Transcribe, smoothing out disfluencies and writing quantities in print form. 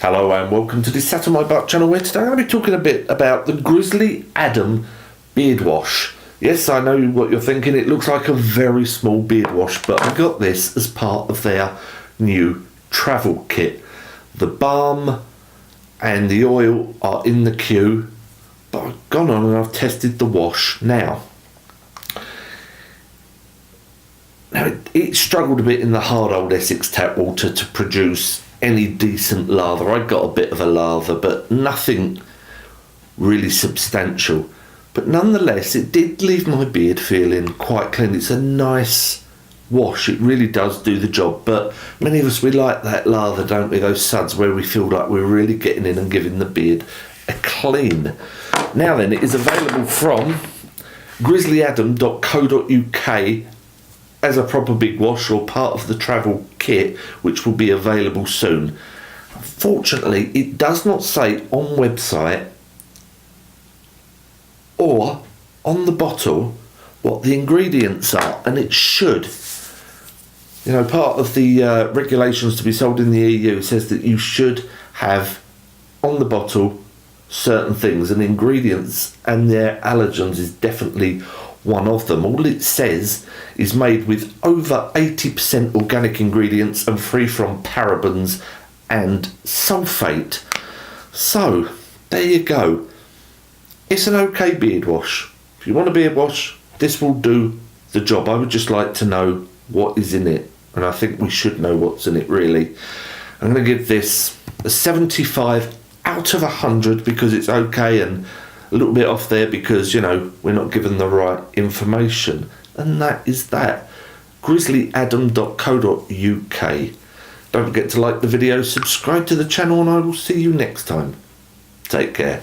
Hello and welcome to the SatonmyButt channel, where today I'm going to be talking a bit about the Grizzly Adam beard wash. Yes, I know what you're thinking, it looks like a very small beard wash, but I got this as part of their new travel kit. The balm and the oil are in the queue, but I've gone on and I've tested the wash now. Now it struggled a bit in the hard old Essex tap water to produce any decent lather. I got a bit of a lather, but nothing really substantial. But nonetheless, it did leave my beard feeling quite clean. It's a nice wash. It really does do the job. But many of us, we like that lather, don't we? Those suds where we feel like we're really getting in and giving the beard a clean. Now then, it is available from grizzlyadam.co.uk as a proper big wash or part of the travel kit, which will be available soon. Unfortunately, it does not say on website or on the bottle what the ingredients are, and it should. You know, part of the regulations to be sold in the EU says that you should have on the bottle certain things, and ingredients and their allergens is definitely one of them. All it says is made with over 80% organic ingredients and free from parabens and sulfate. So there you go. It's an okay beard wash. If you want a beard wash, this will do the job. I would just like to know what is in it, and I think we should know what's in it, really. I'm going to give this a 75 out of 100 because it's okay, and a little bit off there because, you know, we're not given the right information. And that is that. grizzlyadam.co.uk. Don't forget to like the video, subscribe to the channel, and I will see you next time. Take care.